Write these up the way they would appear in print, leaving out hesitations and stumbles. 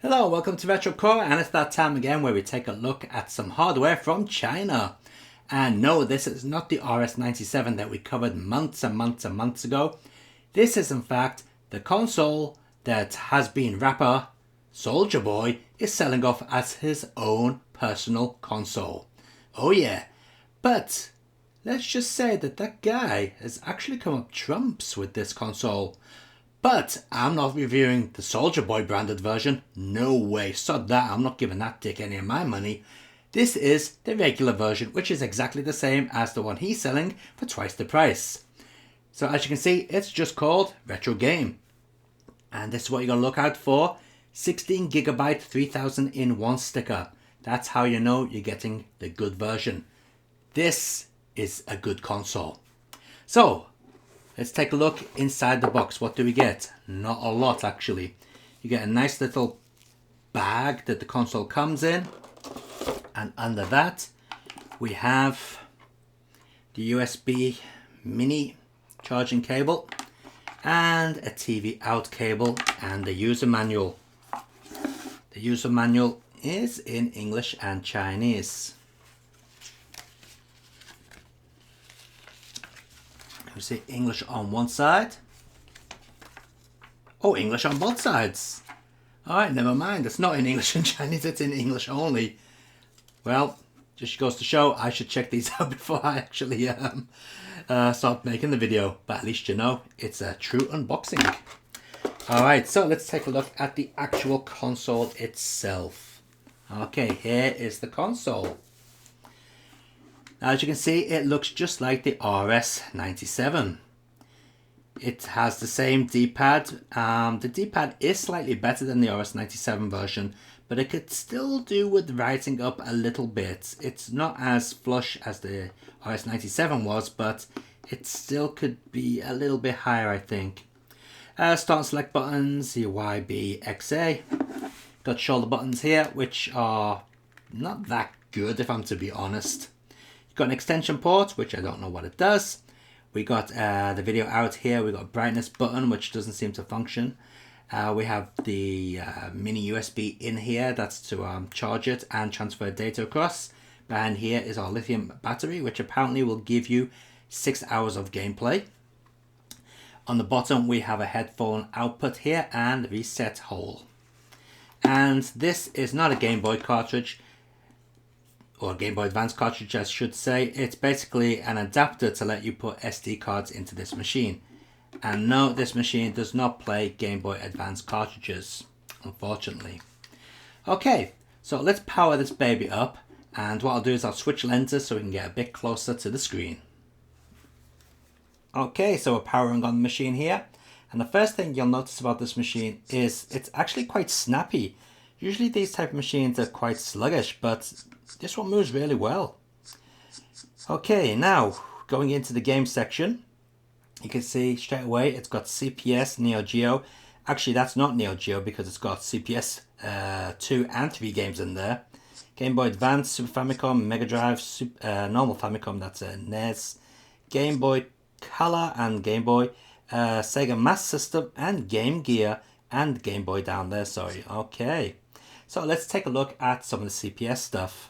Hello, welcome to Retro Core, and it's that time again where we take a look at some hardware from China. And no, this is not the RS-97 that we covered months and months and months ago. This is in fact the console that has-been rapper Soulja Boy is selling off as his own personal console. Oh yeah, but let's just say that guy has actually come up trumps with this console. But I'm not reviewing the Soulja Boy branded version. No way, sod that, I'm not giving that dick any of my money. This is the regular version, which is exactly the same as the one he's selling for twice the price. So as you can see, it's just called Retro Game. And this is what you're going to look out for. 16GB 3000 in one sticker. That's how you know you're getting the good version. This is a good console. So, let's take a look inside the box. What do we get? Not a lot, actually. You get a nice little bag that the console comes in. And under that, we have the USB mini charging cable and a TV out cable and the user manual. The user manual is in English and Chinese. We see English on one side. Oh, English on both sides. Alright, never mind. It's not in English and Chinese, it's in English only. Well, just goes to show I should check these out before I actually start making the video. But at least you know it's a true unboxing. Alright, so let's take a look at the actual console itself. Okay, here is the console. Now, as you can see, it looks just like the RS-97. It has the same D-pad. The D-pad is slightly better than the RS-97 version, but it could still do with writing up a little bit. It's not as flush as the RS-97 was, but it still could be a little bit higher, I think. Start and select buttons, your Y, B, X, A. Got shoulder buttons here, which are not that good, if I'm to be honest. You've got an extension port, which I don't know what it does. We got the video out here. We got a brightness button, which doesn't seem to function. We have the mini USB in here. That's to charge it and transfer data across. Behind here is our lithium battery, which apparently will give you 6 hours of gameplay. On the bottom, we have a headphone output here and reset hole. And this is not a Game Boy cartridge, or Game Boy Advance cartridge I should say. It's basically an adapter to let you put SD cards into this machine. And no, this machine does not play Game Boy Advance cartridges, unfortunately. Okay, so let's power this baby up, and what I'll do is I'll switch lenses so we can get a bit closer to the screen. Okay, so we're powering on the machine here, and the first thing you'll notice about this machine is it's actually quite snappy. Usually these type of machines are quite sluggish, but this one moves really well. Okay, now going into the game section, you can see straight away it's got CPS, Neo Geo. Actually, that's not Neo Geo because it's got CPS 2 and 3 games in there. Game Boy Advance, Super Famicom, Mega Drive, normal Famicom, that's a NES, Game Boy Color and Game Boy, Sega Master System and Game Gear and Game Boy down there, sorry. Okay, so let's take a look at some of the CPS stuff.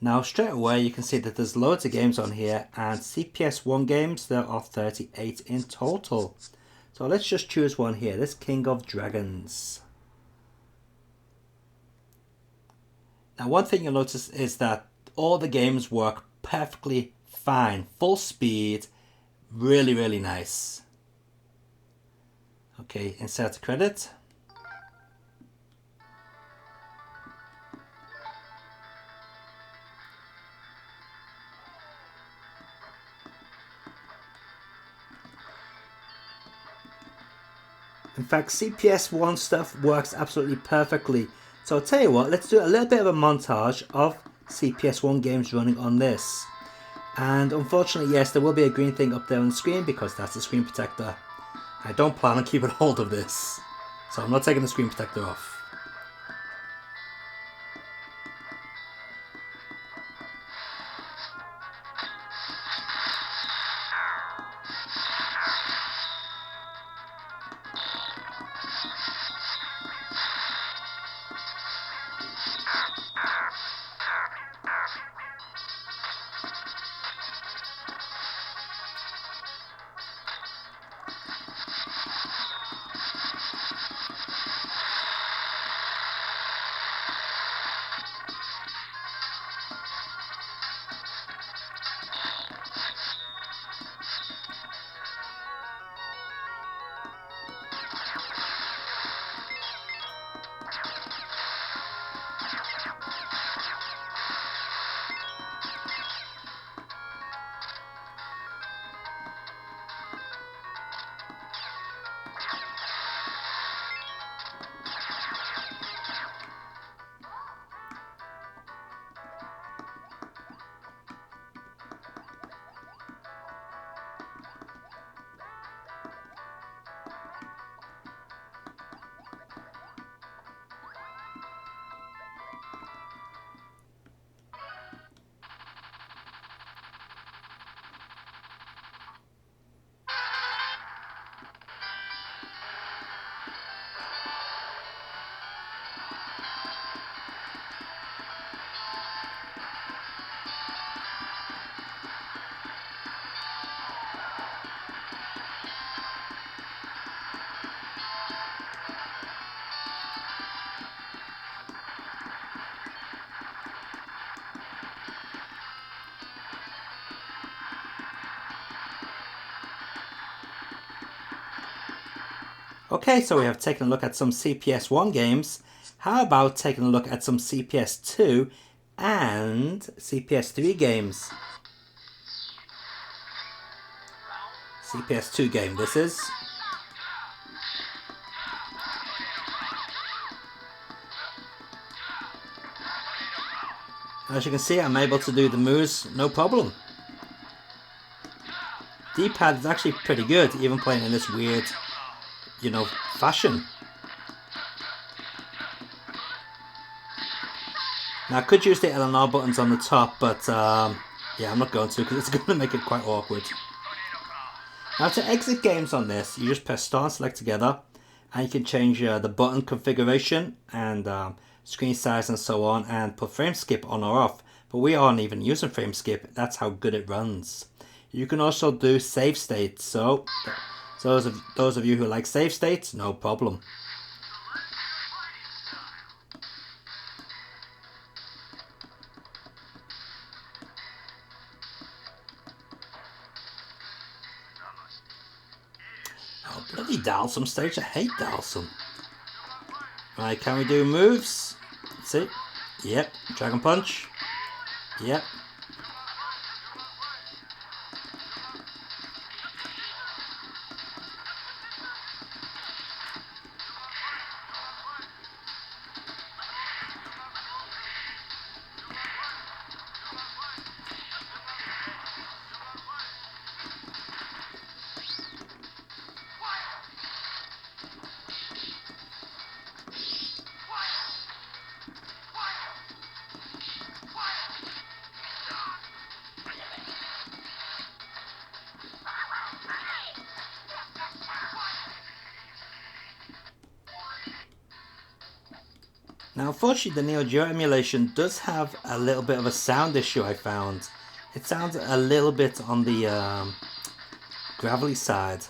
Now straight away you can see that there's loads of games on here, and CPS 1 games, there are 38 in total. So let's just choose one here, this King of Dragons. Now one thing you'll notice is that all the games work perfectly fine, full speed, really nice. Okay, insert credit. In fact, CPS 1 stuff works absolutely perfectly. So I'll tell you what, let's do a little bit of a montage of CPS 1 games running on this. And unfortunately, yes, there will be a green thing up there on the screen because that's the screen protector. I don't plan on keeping hold of this, so I'm not taking the screen protector off. Okay, so we have taken a look at some CPS1 games. How about taking a look at some CPS2 and CPS3 games? CPS2 game this is. As you can see, I'm able to do the moves no problem. D-pad is actually pretty good, even playing in this weird, fashion. Now I could use the L and R buttons on the top, but yeah, I'm not going to because it's going to make it quite awkward. Now to exit games on this, you just press start and select together, and you can change the button configuration and screen size and so on, and put frame skip on or off. But we aren't even using frame skip, that's how good it runs. You can also do save states, so those of you who like save states, no problem. Oh, bloody Dalsum stage, I hate Dalsum. Right, can we do moves? Let's see. Yep, Dragon Punch. Yep. Now unfortunately the Neo Geo emulation does have a little bit of a sound issue I found. It sounds a little bit on the gravelly side.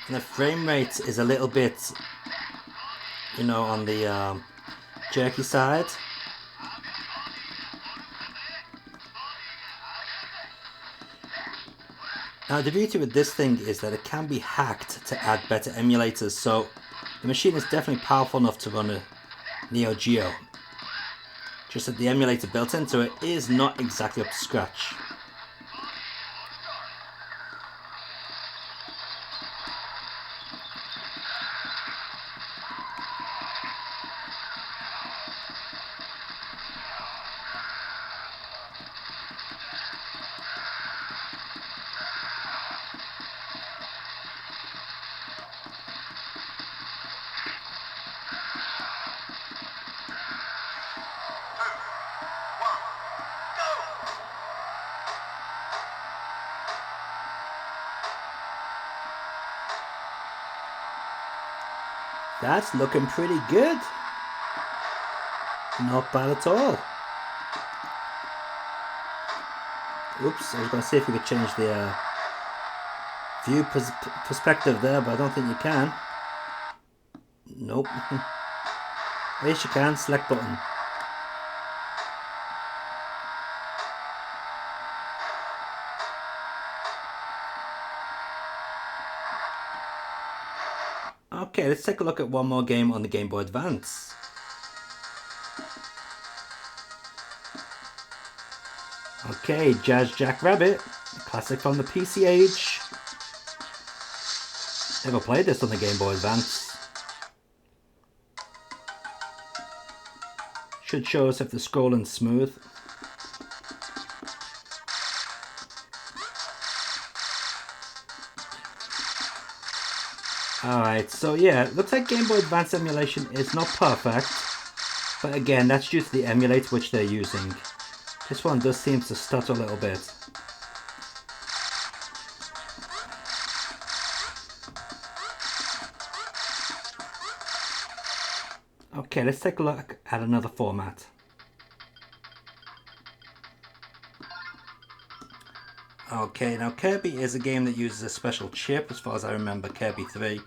And the frame rate is a little bit, on the jerky side. Now the beauty with this thing is that it can be hacked to add better emulators, so the machine is definitely powerful enough to run a Neo Geo. Just that the emulator built into it is not exactly up to scratch. That's looking pretty good. Not bad at all. Oops, I was going to see if we could change the view perspective there, but I don't think you can. Nope. Yes, you can. Select button. Okay, let's take a look at one more game on the Game Boy Advance. Okay, Jazz Jackrabbit, a classic from the PC age. Never played this on the Game Boy Advance. Should show us if the scrolling's smooth. Alright, so yeah, looks like Game Boy Advance emulation is not perfect, but again, that's due to the emulator which they're using. This one does seem to stutter a little bit. Okay, let's take a look at another format. Okay, now Kirby is a game that uses a special chip, as far as I remember, Kirby 3.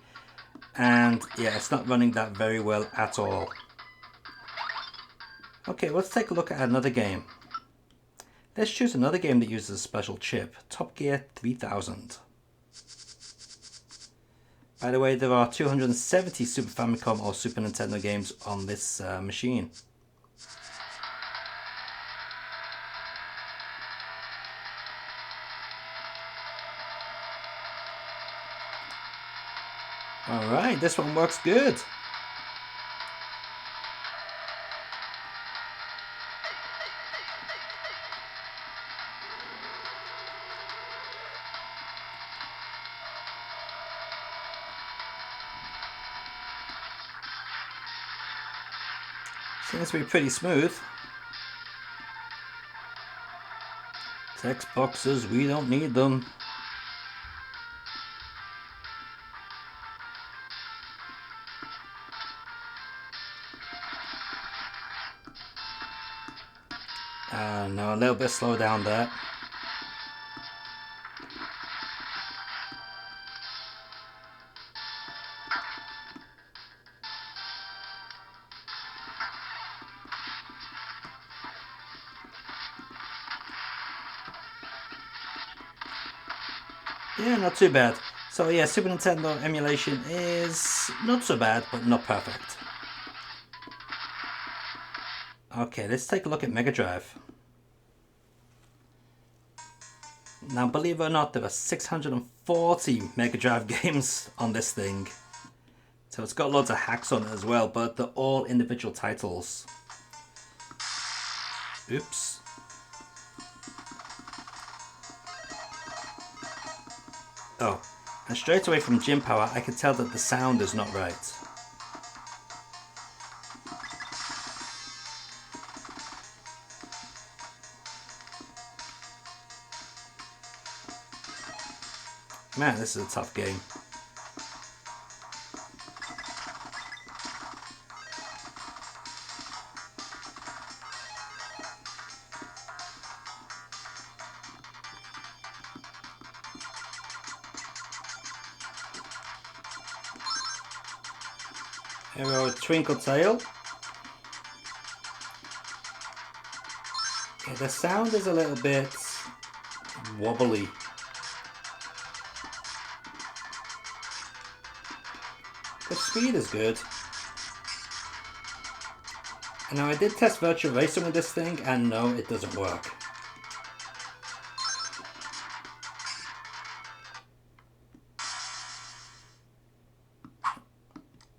And yeah, it's not running that very well at all. Okay, let's take a look at another game. Let's choose another game that uses a special chip, Top Gear 3000. By the way, there are 270 Super Famicom or Super Nintendo games on this machine. Alright, this one works good. Seems to be pretty smooth. Text boxes, we don't need them. No, a little bit slow down there. Yeah, not too bad. So yeah, Super Nintendo emulation is not so bad, but not perfect. Okay, let's take a look at Mega Drive. Now, believe it or not, there are 640 Mega Drive games on this thing. So it's got loads of hacks on it as well, but they're all individual titles. Oops. Oh, and straight away from Jim Power, I can tell that the sound is not right. Man, this is a tough game. Here we go, Twinkle Tail. Okay, the sound is a little bit wobbly. The speed is good. And now I did test Virtual Racing with this thing, and no, it doesn't work.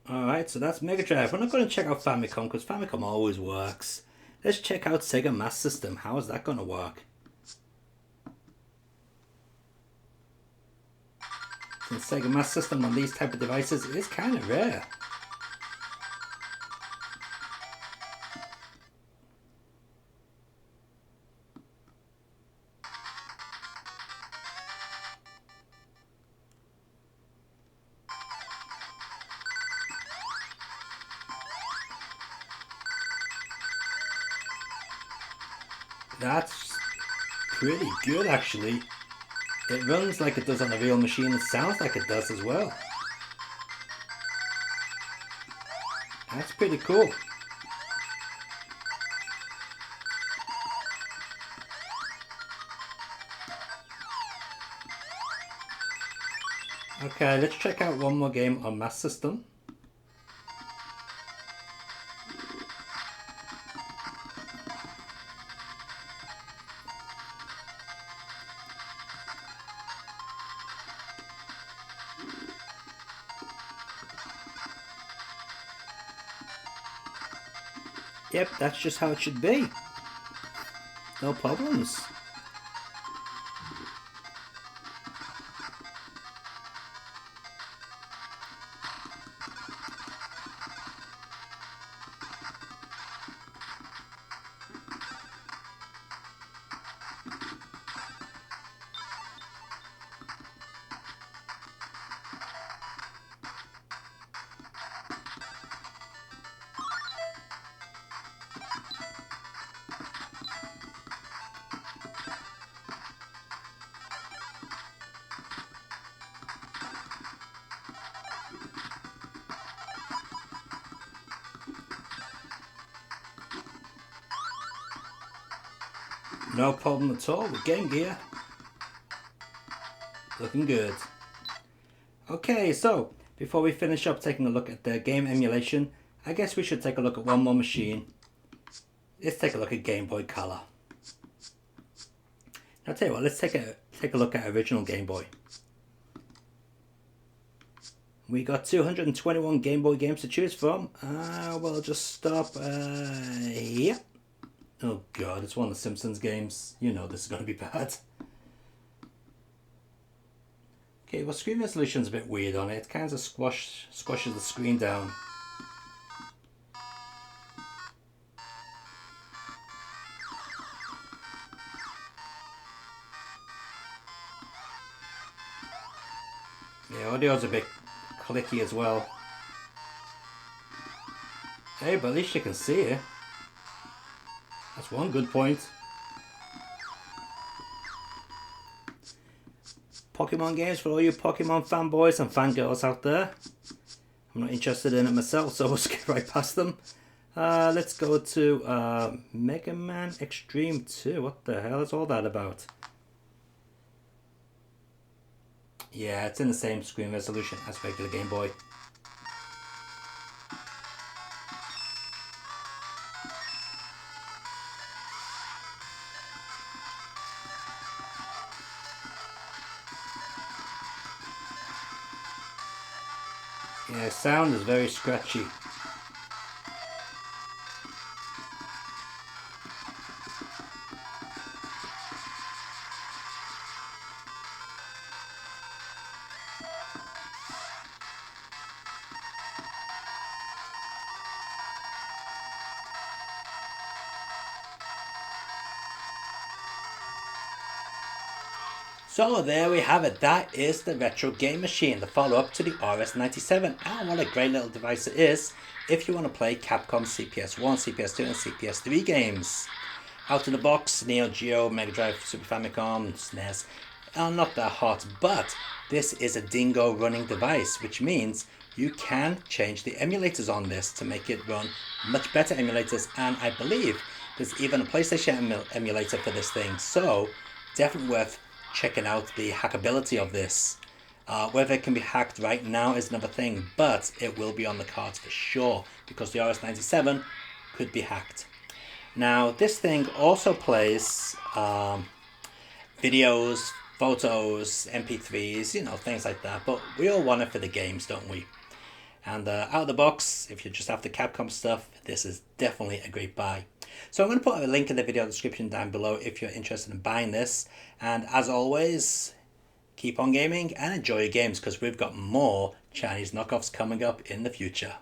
Alright, so that's Mega Drive. We're not going to check out Famicom, because Famicom always works. Let's check out Sega Master System. How is that going to work? Since Sega Master System on these type of devices is kind of rare. That's pretty good, actually. It runs like it does on a real machine. It sounds like it does as well. That's pretty cool. Okay, let's check out one more game on Master System. Yep, that's just how it should be. No problems. No problem at all with Game Gear. Looking good. Okay, so before we finish up taking a look at the game emulation, I guess we should take a look at one more machine. Let's take a look at Game Boy Color. I'll tell you what, let's take a look at original Game Boy. We got 221 Game Boy games to choose from. We'll just stop. Yeah. Oh god, it's one of the Simpsons games. You know this is going to be bad. Okay, well, screen resolution's a bit weird on it. It kind of squashes the screen down. Yeah, audio's a bit clicky as well. Hey, but at least you can see it. That's one good point. Pokemon games for all you Pokemon fanboys and fangirls out there. I'm not interested in it myself, so we'll skip right past them. Let's go to Mega Man Extreme 2. What the hell is all that about? Yeah, it's in the same screen resolution as regular Game Boy. Yeah, sound is very scratchy. So there we have it. That is the Retro Game Machine, the follow-up to the RS-97. And what a great little device it is if you want to play Capcom CPS-1, CPS-2 and CPS-3 games. Out of the box, Neo Geo, Mega Drive, Super Famicom, SNES are not that hot, but this is a dingo running device, which means you can change the emulators on this to make it run much better emulators, and I believe there's even a PlayStation emulator for this thing, so definitely worth checking out the hackability of this. Whether it can be hacked right now is another thing, but it will be on the cards for sure, because the RS-97 could be hacked. Now, this thing also plays videos, photos, MP3s, you know, things like that, but we all want it for the games, don't we? And out of the box, if you're just after Capcom stuff, this is definitely a great buy. So I'm going to put a link in the video description down below if you're interested in buying this. And as always, keep on gaming and enjoy your games, because we've got more Chinese knockoffs coming up in the future.